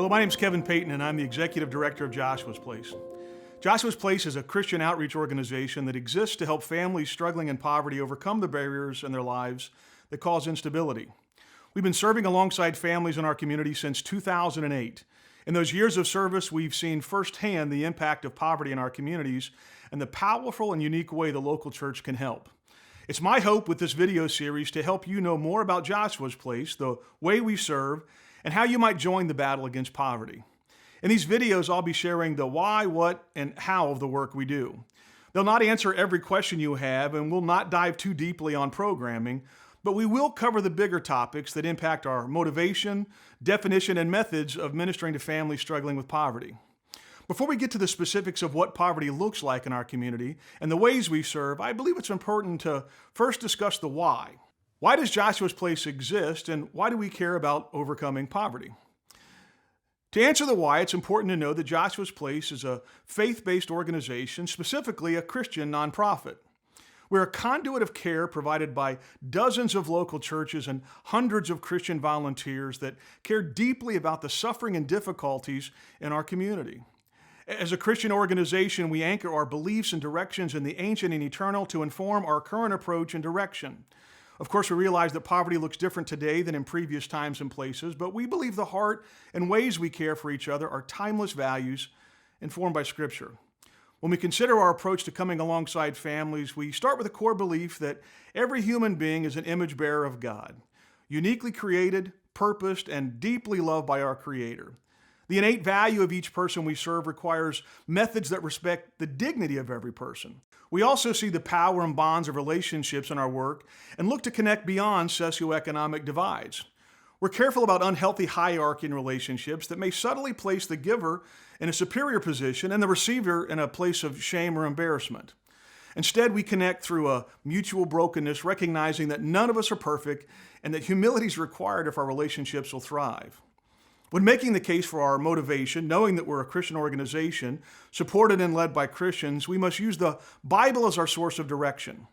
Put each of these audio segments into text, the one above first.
Hello, my name is Kevin Payton, and I'm the Executive Director of Joshua's Place. Joshua's Place is a Christian outreach organization that exists to help families struggling in poverty overcome the barriers in their lives that cause instability. We've been serving alongside families in our community since 2008. In those years of service, we've seen firsthand the impact of poverty in our communities and the powerful and unique way the local church can help. It's my hope with this video series to help you know more about Joshua's Place, the way we serve, and how you might join the battle against poverty. In these videos, I'll be sharing the why, what, and how of the work we do. They'll not answer every question you have and will not dive too deeply on programming, but we will cover the bigger topics that impact our motivation, definition, and methods of ministering to families struggling with poverty. Before we get to the specifics of what poverty looks like in our community and the ways we serve, I believe it's important to first discuss the why. Why does Joshua's Place exist, and why do we care about overcoming poverty? To answer the why, it's important to know that Joshua's Place is a faith-based organization, specifically a Christian nonprofit. We're a conduit of care provided by dozens of local churches and hundreds of Christian volunteers that care deeply about the suffering and difficulties in our community. As a Christian organization, we anchor our beliefs and directions in the ancient and eternal to inform our current approach and direction. Of course, we realize that poverty looks different today than in previous times and places, but we believe the heart and ways we care for each other are timeless values informed by Scripture. When we consider our approach to coming alongside families, we start with a core belief that every human being is an image bearer of God, uniquely created, purposed, and deeply loved by our Creator. The innate value of each person we serve requires methods that respect the dignity of every person. We also see the power and bonds of relationships in our work and look to connect beyond socioeconomic divides. We're careful about unhealthy hierarchy in relationships that may subtly place the giver in a superior position and the receiver in a place of shame or embarrassment. Instead, we connect through a mutual brokenness, recognizing that none of us are perfect and that humility is required if our relationships will thrive. When making the case for our motivation, knowing that we're a Christian organization, supported and led by Christians, we must use the Bible as our source of direction.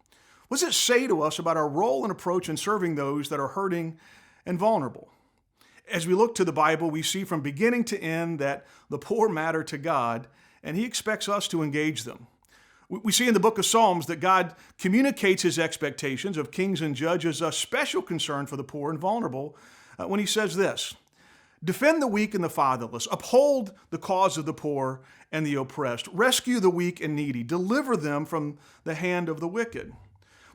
What does it say to us about our role and approach in serving those that are hurting and vulnerable? As we look to the Bible, we see from beginning to end that the poor matter to God, and He expects us to engage them. We see in the book of Psalms that God communicates His expectations of kings and judges a special concern for the poor and vulnerable when He says this: "Defend the weak and the fatherless, uphold the cause of the poor and the oppressed, rescue the weak and needy, deliver them from the hand of the wicked."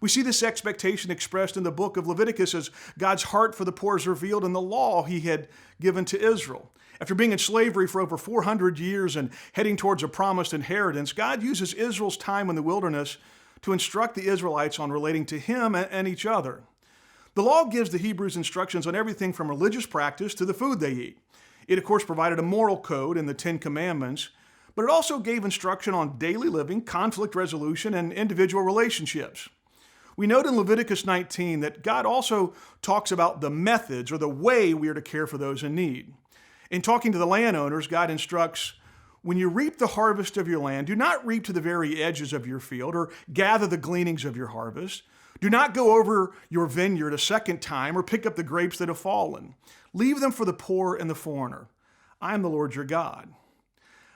We see this expectation expressed in the book of Leviticus as God's heart for the poor is revealed in the law He had given to Israel. After being in slavery for over 400 years and heading towards a promised inheritance, God uses Israel's time in the wilderness to instruct the Israelites on relating to Him and each other. The law gives the Hebrews instructions on everything from religious practice to the food they eat. It, of course, provided a moral code in the Ten Commandments, but it also gave instruction on daily living, conflict resolution, and individual relationships. We note in Leviticus 19 that God also talks about the methods or the way we are to care for those in need. In talking to the landowners, God instructs, "When you reap the harvest of your land, do not reap to the very edges of your field or gather the gleanings of your harvest. Do not go over your vineyard a second time or pick up the grapes that have fallen. Leave them for the poor and the foreigner. I am the Lord your God."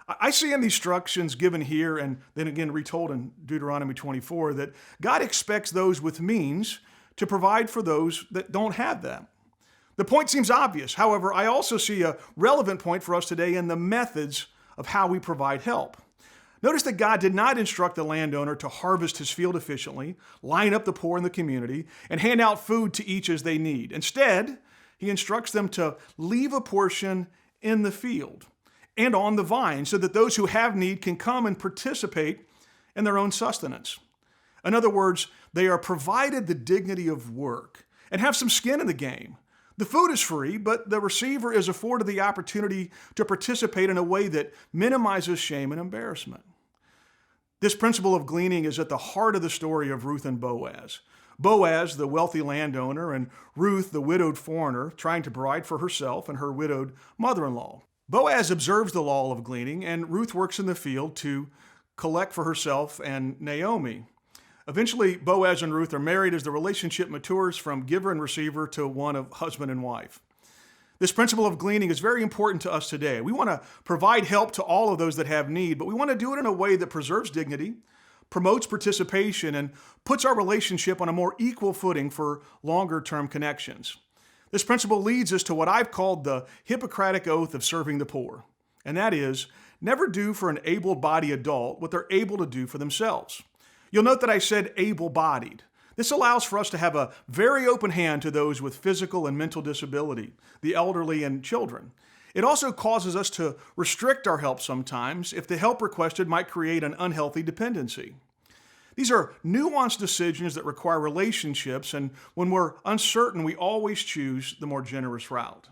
I see in the instructions given here and then again retold in Deuteronomy 24 that God expects those with means to provide for those that don't have them. The point seems obvious. However, I also see a relevant point for us today in the methods of how we provide help. Notice that God did not instruct the landowner to harvest his field efficiently, line up the poor in the community, and hand out food to each as they need. Instead, He instructs them to leave a portion in the field and on the vine so that those who have need can come and participate in their own sustenance. In other words, they are provided the dignity of work and have some skin in the game. The food is free, but the receiver is afforded the opportunity to participate in a way that minimizes shame and embarrassment. This principle of gleaning is at the heart of the story of Ruth and Boaz. Boaz, the wealthy landowner, and Ruth, the widowed foreigner, trying to provide for herself and her widowed mother-in-law. Boaz observes the law of gleaning, and Ruth works in the field to collect for herself and Naomi. Eventually, Boaz and Ruth are married as the relationship matures from giver and receiver to one of husband and wife. This principle of gleaning is very important to us today. We want to provide help to all of those that have need, but we want to do it in a way that preserves dignity, promotes participation, and puts our relationship on a more equal footing for longer-term connections. This principle leads us to what I've called the Hippocratic Oath of serving the poor, and that is, never do for an able-bodied adult what they're able to do for themselves. You'll note that I said able-bodied. This allows for us to have a very open hand to those with physical and mental disability, the elderly and children. It also causes us to restrict our help sometimes if the help requested might create an unhealthy dependency. These are nuanced decisions that require relationships, and when we're uncertain, we always choose the more generous route.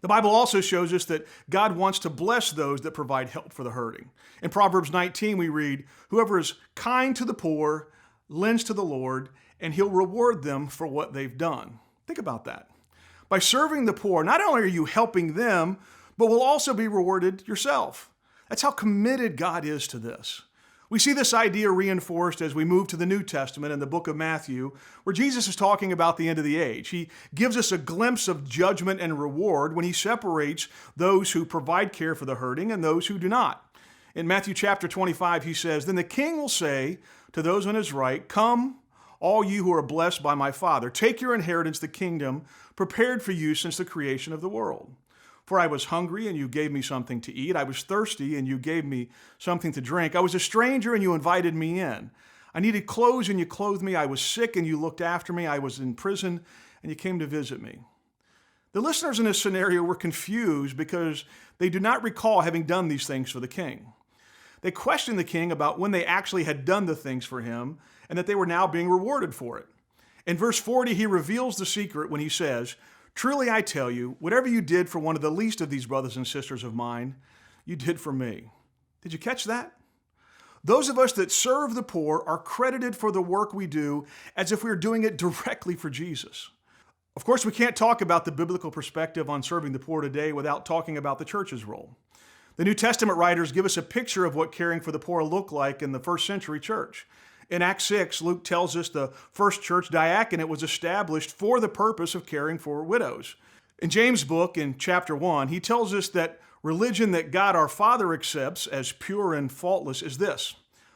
The Bible also shows us that God wants to bless those that provide help for the hurting. In Proverbs 19, we read, "Whoever is kind to the poor lends to the Lord, and he'll reward them for what they've done." Think about that. By serving the poor, not only are you helping them, but will also be rewarded yourself. That's how committed God is to this. We see this idea reinforced as we move to the New Testament in the book of Matthew, where Jesus is talking about the end of the age. He gives us a glimpse of judgment and reward when he separates those who provide care for the hurting and those who do not. In Matthew chapter 25, he says, "Then the king will say to those on his right, 'Come, all you who are blessed by my Father, take your inheritance, the kingdom prepared for you since the creation of the world. For I was hungry, and you gave me something to eat. I was thirsty, and you gave me something to drink. I was a stranger, and you invited me in. I needed clothes, and you clothed me. I was sick, and you looked after me. I was in prison, and you came to visit me.'" The listeners in this scenario were confused because they do not recall having done these things for the king. They questioned the king about when they actually had done the things for him and that they were now being rewarded for it. In verse 40, he reveals the secret when he says, "Truly I tell you, whatever you did for one of the least of these brothers and sisters of mine, you did for me." Did you catch that? Those of us that serve the poor are credited for the work we do as if we were doing it directly for Jesus. Of course, we can't talk about the biblical perspective on serving the poor today without talking about the church's role. The New Testament writers give us a picture of what caring for the poor looked like in the first century church. In Acts 6, Luke tells us the first church diaconate was established for the purpose of caring for widows. In James' book, in chapter 1, he tells us that religion that God our Father accepts as pure and faultless is this: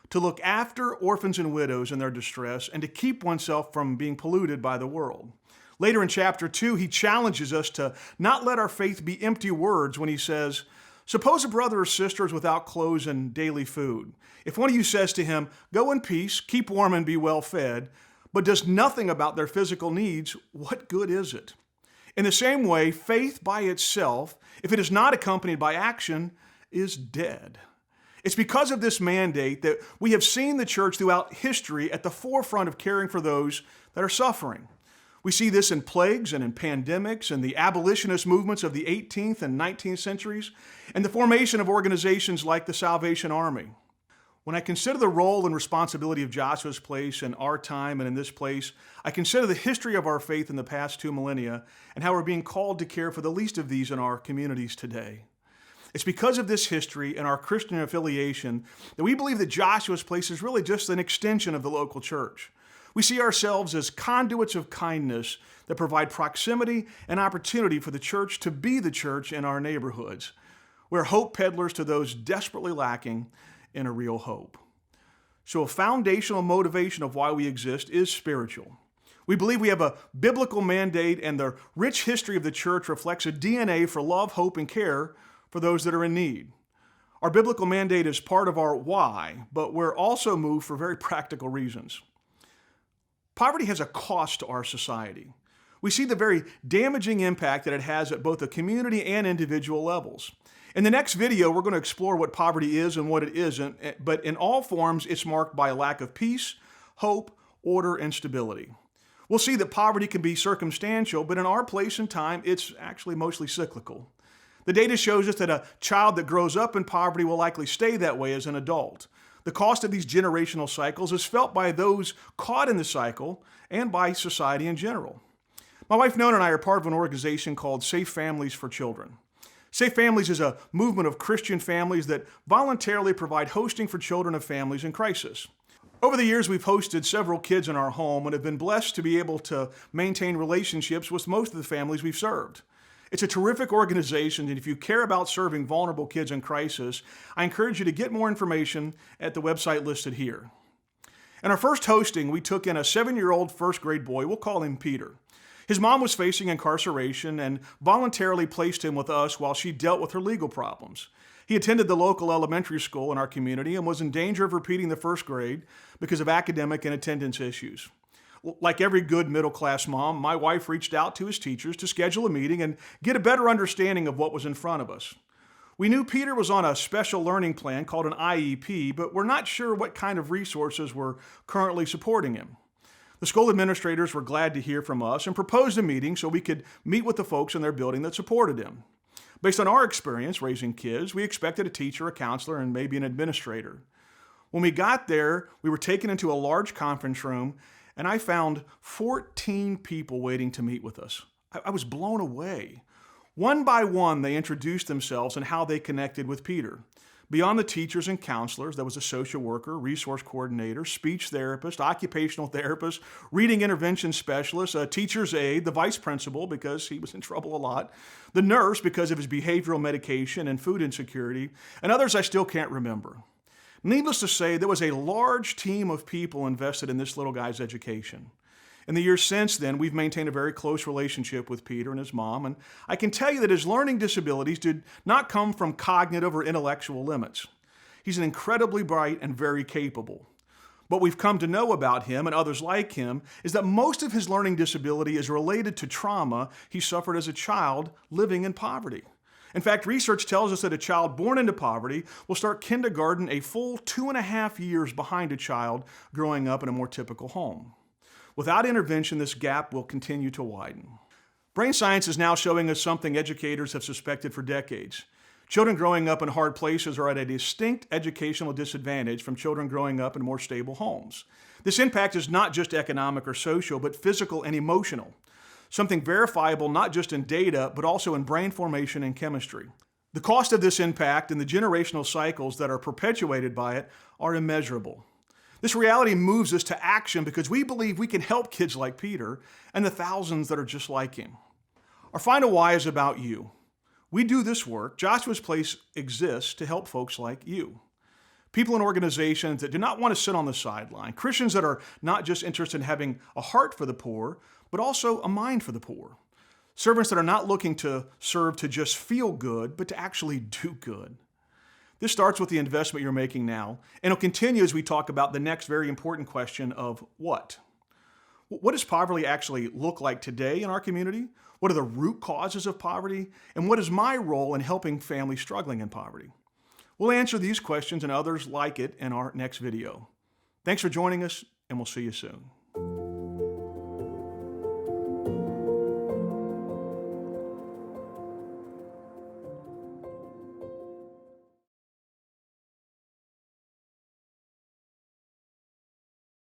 to look after orphans and widows in their distress and to keep oneself from being polluted by the world. Later in chapter 2, he challenges us to not let our faith be empty words when he says, "Suppose a brother or sister is without clothes and daily food. If one of you says to him, 'Go in peace, keep warm and be well fed,' but does nothing about their physical needs, what good is it?" In the same way, faith by itself, if it is not accompanied by action, is dead. It's because of this mandate that we have seen the church throughout history at the forefront of caring for those that are suffering. We see this in plagues and in pandemics and the abolitionist movements of the 18th and 19th centuries and the formation of organizations like the Salvation Army. When I consider the role and responsibility of Joshua's place in our time and in this place, I consider the history of our faith in the past 2 millennia and how we're being called to care for the least of these in our communities today. It's because of this history and our Christian affiliation that we believe that Joshua's place is really just an extension of the local church. We see ourselves as conduits of kindness that provide proximity and opportunity for the church to be the church in our neighborhoods. We're hope peddlers to those desperately lacking in a real hope. So a foundational motivation of why we exist is spiritual. We believe we have a biblical mandate, and the rich history of the church reflects a DNA for love, hope, and care for those that are in need. Our biblical mandate is part of our why, but we're also moved for very practical reasons. Poverty has a cost to our society. We see the very damaging impact that it has at both the community and individual levels. In the next video, we're going to explore what poverty is and what it isn't, but in all forms, it's marked by a lack of peace, hope, order, and stability. We'll see that poverty can be circumstantial, but in our place and time, it's actually mostly cyclical. The data shows us that a child that grows up in poverty will likely stay that way as an adult. The cost of these generational cycles is felt by those caught in the cycle and by society in general. My wife Nona and I are part of an organization called Safe Families for Children. Safe Families is a movement of Christian families that voluntarily provide hosting for children of families in crisis. Over the years, we've hosted several kids in our home and have been blessed to be able to maintain relationships with most of the families we've served. It's a terrific organization, and if you care about serving vulnerable kids in crisis, I encourage you to get more information at the website listed here. In our first hosting, we took in a 7-year-old first grade boy. We'll call him Peter. His mom was facing incarceration and voluntarily placed him with us while she dealt with her legal problems. He attended the local elementary school in our community and was in danger of repeating the first grade because of academic and attendance issues. Like every good middle-class mom, my wife reached out to his teachers to schedule a meeting and get a better understanding of what was in front of us. We knew Peter was on a special learning plan called an IEP, but we're not sure what kind of resources were currently supporting him. The school administrators were glad to hear from us and proposed a meeting so we could meet with the folks in their building that supported him. Based on our experience raising kids, we expected a teacher, a counselor, and maybe an administrator. When we got there, we were taken into a large conference room, and I found 14 people waiting to meet with us. I was blown away. One by one, they introduced themselves and how they connected with Peter. Beyond the teachers and counselors, there was a social worker, resource coordinator, speech therapist, occupational therapist, reading intervention specialist, a teacher's aide, the vice principal because he was in trouble a lot, the nurse because of his behavioral medication and food insecurity, and others I still can't remember. Needless to say, there was a large team of people invested in this little guy's education. In the years since then, we've maintained a very close relationship with Peter and his mom, and I can tell you that his learning disabilities did not come from cognitive or intellectual limits. He's an incredibly bright and very capable. What we've come to know about him and others like him is that most of his learning disability is related to trauma he suffered as a child living in poverty. In fact, research tells us that a child born into poverty will start kindergarten a full 2.5 years behind a child growing up in a more typical home. Without intervention, this gap will continue to widen. Brain science is now showing us something educators have suspected for decades. Children growing up in hard places are at a distinct educational disadvantage from children growing up in more stable homes. This impact is not just economic or social, but physical and emotional. Something verifiable not just in data, but also in brain formation and chemistry. The cost of this impact and the generational cycles that are perpetuated by it are immeasurable. This reality moves us to action because we believe we can help kids like Peter and the thousands that are just like him. Our final why is about you. We do this work. Joshua's Place exists to help folks like you. People and organizations that do not want to sit on the sideline. Christians that are not just interested in having a heart for the poor, but also a mind for the poor. Servants that are not looking to serve to just feel good, but to actually do good. This starts with the investment you're making now, and it'll continue as we talk about the next very important question of what. What does poverty actually look like today in our community? What are the root causes of poverty? And what is my role in helping families struggling in poverty? We'll answer these questions and others like it in our next video. Thanks for joining us, and we'll see you soon.